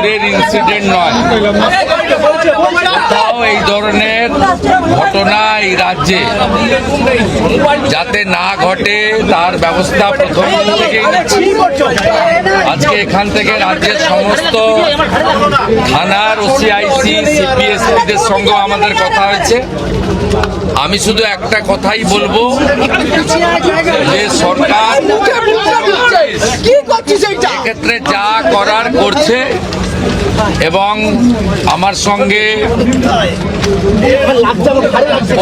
দূরের ইনসিডেন্ট নয়, কোথাও এই ধরনের ঘটনা এই রাজ্যে যাতে না ঘটে তার ব্যবস্থা প্রথম থেকেই নিচ্ছি। আজকে এখান থেকে রাজ্যের সমস্ত থানার ওসিআইসি সিপিএসপিদের সঙ্গে আমাদের কথা হয়েছে। আমি শুধু একটা কথাই বলবো যে সরকার এক্ষেত্রে যা করার করছে এবং আমার সঙ্গে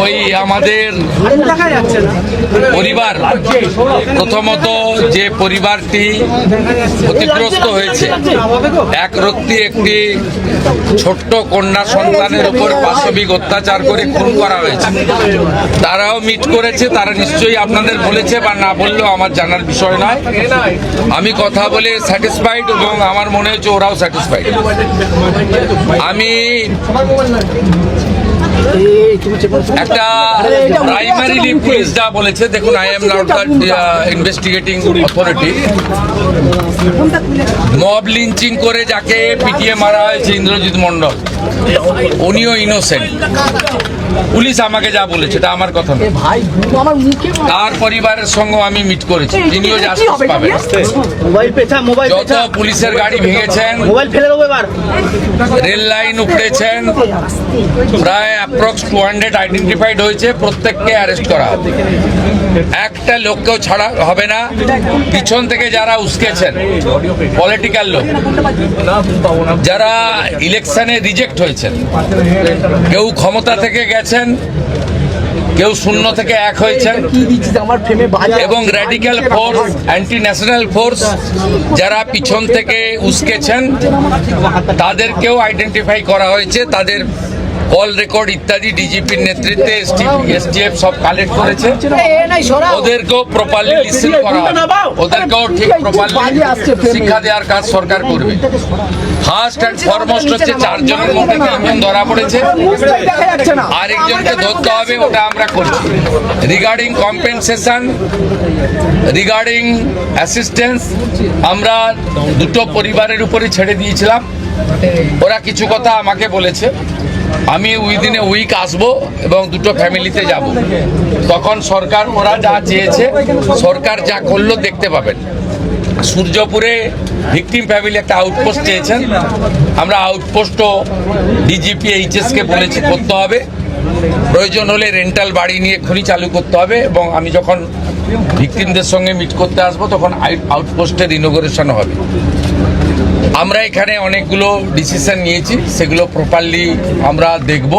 ওই আমাদের পরিবার, প্রথমত যে পরিবারটি ক্ষতিগ্রস্ত হয়েছে, এক রত্তি একটি ছোট্ট কন্যা সন্তানের উপর পাশবিক অত্যাচার করে খুন করা হয়েছে, তারাও মিট করেছে। তারা নিশ্চয়ই আপনাদের বলেছে বা না বললেও আমার জানার বিষয় নয়। আমি কথা বলে স্যাটিসফাইড এবং আমার মনে হচ্ছে ওরাও স্যাটিসফাইড। আমি একটা প্রাইমারিলি পুলিশ যা বলেছে, দেখুন, I am not the investigating authority. Mob lynching করে যাকে পিটিয়ে মারা হয়েছে ইন্দ্রজিৎ মণ্ডল, উনিও ইনোসেন্ট। পুলিশ আমাকে যা বলেছে এটা আমার কথা নয়। তার পরিবারের সঙ্গে আমি মিট করেছি, তিনিও জাস্টিস পাবেন। যত পুলিশের গাড়ি ভেঙেছেন, রেল লাইন উপড়েছেন, প্রায় অ্যাপ্রক্স 200 আইডেন্টিফাইড হয়েছে, প্রত্যেককে অ্যারেস্ট করা হবে। একটা লোককেও ছাড়া হবে না। পিছন থেকে যারা উস্কেছেন, পলিটিক্যাল লোক যারা ইলেকশনে রিজেক্ট হয়েছেন, কেউ ক্ষমতা থেকে গেছেন, কেউ শূন্য থেকে এক হয়েছেন, এবং radical force, anti national force যারা পিছন থেকে উস্কেছেন, তাদেরকেও আইডেন্টিফাই করা হয়েছে। তাদের কল রেকর্ড ইত্যাদি ডিজিপির নেতৃত্বে এসটিএফ সব কালেক্ট করেছে। ওদেরকেও প্রপারলি লিসেন করা হবে, ওদেরকেও ঠিক প্রপারলি শিক্ষা দেওয়ার কাজ সরকার করবে। ফার্স্ট অ্যান্ড ফরমোস্ট হচ্ছে 4 জনের মধ্যে 3 জন ধরা পড়েছে, আরেকজনকে ধরতে হবে, ওটা আমরা করছি। রিগার্ডিং কম্পেনসেশন, রিগার্ডিং অ্যাসিস্ট্যান্স, আমরা দুটো পরিবারের উপরে ছেড়ে দিয়েছিলাম। ওরা কিছু কথা আমাকে বলেছে, আমি উইদিন এ উইক আসবো এবং দুটো ফ্যামিলিতে যাব। তখন সরকার, ওরা যা চেয়েছে, সরকার যা করলো দেখতে পাবেন। সূর্যপুরে ভিকটিম ফ্যামিলি একটা আউটপোস্ট চেয়েছেন, আমরা আউটপোস্টও ডিজিপি এইচএসকে বলেছি করতে হবে। প্রয়োজন হলে রেন্টাল বাড়ি নিয়ে এক্ষুনি চালু করতে হবে, এবং আমি যখন ভিকটিমদের সঙ্গে মিট করতে আসবো তখন আউটপোস্টের ইনোগ্রেশন হবে। আমরা এখানে অনেকগুলো ডিসিশন নিয়েছি, সেগুলো প্রপারলি আমরা দেখব।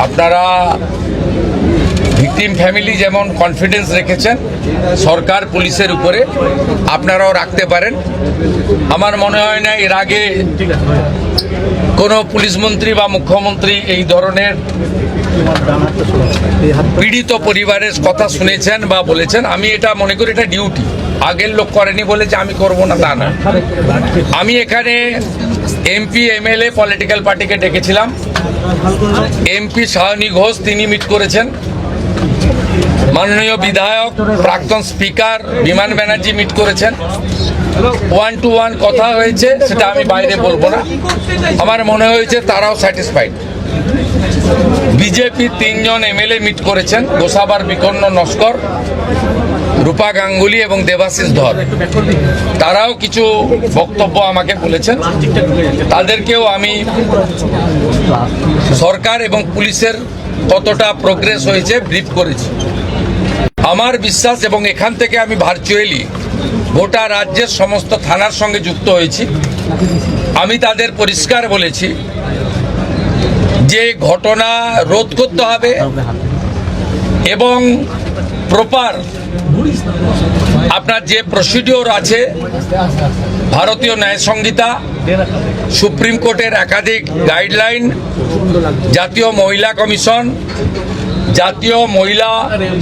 আপনারা ভিকটিম ফ্যামিলি যেমন কনফিডেন্স রেখেছেন সরকার পুলিশের উপরে, আপনারাও রাখতে পারেন। আমার মনে হয় না এর আগে কোনো পুলিশ মন্ত্রী বা মুখ্যমন্ত্রী এই ধরনের পীড়িত পরিবারের কথা শুনেছেন বা বলেছেন। আমি এটা মনে করি এটা ডিউটি, আগের লোক করেনি বলে যে আমি করব না তা না। আমি এখানে এমপি এমএলএ পলিটিক্যাল পার্টিকে ডেকেছিলাম। এমপি সায়নী ঘোষ তিনি মিট করেছেন, মাননীয় বিধায়ক প্রাক্তন স্পিকার বিমান ব্যানার্জি মিট করেছেন। 1-to-1 কথা হয়েছে, সেটা আমি বাইরে বলবো না। আমার মনে হয়েছে তারাও স্যাটিসফাইড। বিজেপি 3 জন এমএলএ মিট করেছেন, গোসাবার বিকর্ণ নস্কর, রূপা গাঙ্গুলি এবং দেবাশিস ধর। তারাও কিছু বক্তব্য আমাকে বলেছেন, তাদেরকেও আমি সরকার এবং পুলিশের কতটা প্রোগ্রেস হয়েছে ব্রিফ করেছি। আমার বিশ্বাস, এবং এখান থেকে আমি ভার্চুয়ালি গোটা রাজ্যের সমস্ত থানার সঙ্গে যুক্ত হয়েছি, আমি তাদের পরিষ্কার বলেছি যে ঘটনা রোধ করতে হবে এবং প্রপার আপনার যে প্রসিডিওর আছে, ভারতীয় ন্যায় সংহিতা, সুপ্রিম কোর্টের একাধিক গাইডলাইন, জাতীয় মহিলা কমিশন, জাতীয় মহিলা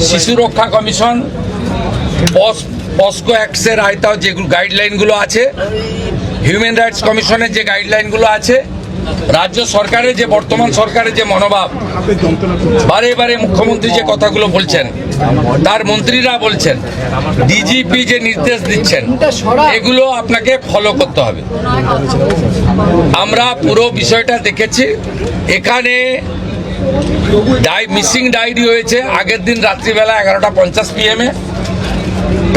শিশু রক্ষা কমিশন, পস্কো অ্যাক্টের আয়তাও যে গাইডলাইনগুলো আছে, হিউম্যান রাইটস কমিশনের যে গাইডলাইনগুলো আছে, রাজ্য সরকারের যে বর্তমান সরকারের যে মনোভাব, বারে বারে মুখ্যমন্ত্রী যে কথাগুলো বলছেন, তার মন্ত্রীরা বলছেন, ডিজিপি যে নির্দেশ দিচ্ছেন এগুলো আপনাকে ফলো করতে হবে। আমরা পুরো বিষয়টা দেখেছি। এখানে মিসিং ডায়েরি হয়েছে আগের দিন রাত্রিবেলা 11:50 PM।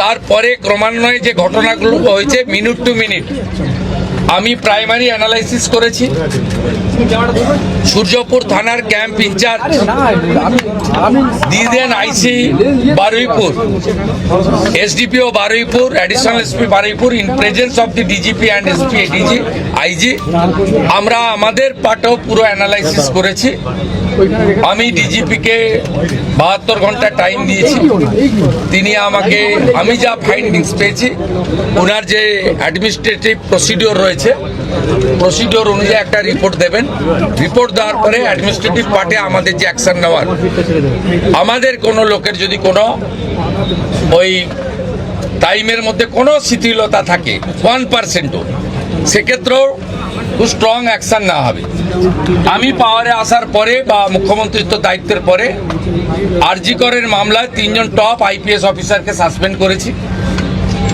তারপরে ক্রমান্বয়ে যে ঘটনাগুলো হয়েছে মিনিট টু মিনিট আমি প্রাইমারি অ্যানালাইসিস করেছি। সূর্যপুর থানার ক্যাম্প ইনচার্জ দিদেন IC Baruipur, SDPO Baruipur, additional SP Baruipur in presence of the DGP and SP ADG IG আমরা আমাদের পার্টও পুরো অ্যানালাইসিস করেছি। আমি ডিজিপিকে 72 ঘন্টা টাইম দিয়েছি। তিনি আমাকে, আমি যা ফাইন্ডিংস পেয়েছি, ওনার যে অ্যাডমিনিস্ট্রেটিভ প্রসিডিওর রয়েছে প্রসিডিওর অনুযায়ী একটা রিপোর্ট দেবেন। রিপোর্ট দেওয়ার পরে অ্যাডমিনিস্ট্রেটিভ পার্টে আমাদের যে অ্যাকশন নেওয়ার, আমাদের কোনো লোকের যদি কোনো ওই টাইমের মধ্যে কোনো শিথিলতা থাকে 1%ও, সেক্ষেত্রেও খুব স্ট্রং অ্যাকশন নেওয়া হবে। আমি পাওয়ারে আসার পরে বা মুখ্যমন্ত্রিত্ব দায়িত্বের পরে আরজি করের মামলায় 3 জন টপ আইপিএস অফিসারকে সাসপেন্ড করেছি।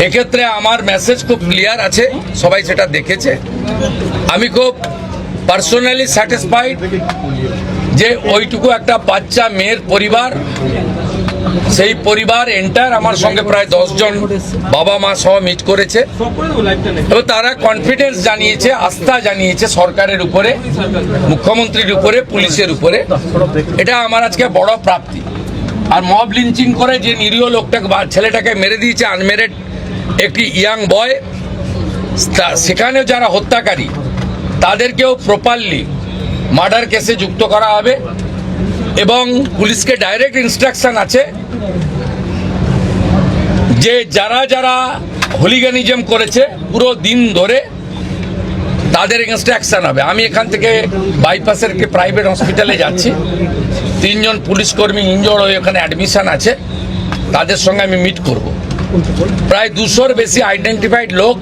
এক্ষেত্রে আমার মেসেজ খুব ক্লিয়ার আছে, সবাই সেটা দেখেছে। আমি খুব পার্সোনালি স্যাটিসফাইড যে ওইটুকু একটা বাচ্চা মেয়ের পরিবার, সেই পরিবার এন্টার আমার সঙ্গে প্রায় 10 জন বাবা মা সহ মিট করেছে এবং তারা কনফিডেন্স জানিয়েছে, আস্থা জানিয়েছে সরকারের উপরে, মুখ্যমন্ত্রীর উপরে, পুলিশের উপরে। এটা আমার আজকে বড় প্রাপ্তি। আর মব লিঞ্চিং করে যে নিরীহ লোকটাকে বা ছেলেটাকে মেরে দিয়েছে, আনমেরিড একটি ইয়াং বয়, সেখানেও যারা হত্যাকারী তাদেরকেও প্রপারলি মার্ডার কেসে যুক্ত করা হবে এবং পুলিশকে ডাইরেক্ট ইনস্ট্রাকশন আছে যে যারা যারা হুলিগানিজম করেছে পুরো দিন ধরে তাদের এগেনস্টে অ্যাকশন হবে। আমি এখান থেকে বাইপাসের একটি প্রাইভেট হসপিটালে যাচ্ছি। 3 জন পুলিশ কর্মী ইনজোর্ড হয়ে ওখানে অ্যাডমিশন আছে, তাদের সঙ্গে আমি মিট করব। প্রায় 200-র বেশি আইডেন্টিফাইড লোক,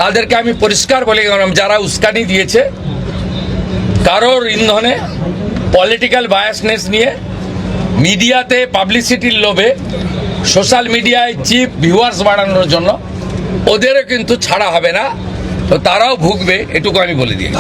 তাদেরকে আমি পরিষ্কার বলে গেলাম যারা উস্কানি দিয়েছে কারোর ইন্ধনে, পলিটিক্যাল বায়াসনেস নিয়ে, মিডিয়াতে পাবলিসিটির লোভে, সোশ্যাল মিডিয়ায় চিপ ভিউয়ার্স বাড়ানোর জন্য ওদেরও কিন্তু ছাড়া হবে না, তো তারাও ভুগবে, এটুকু আমি বলে দিই।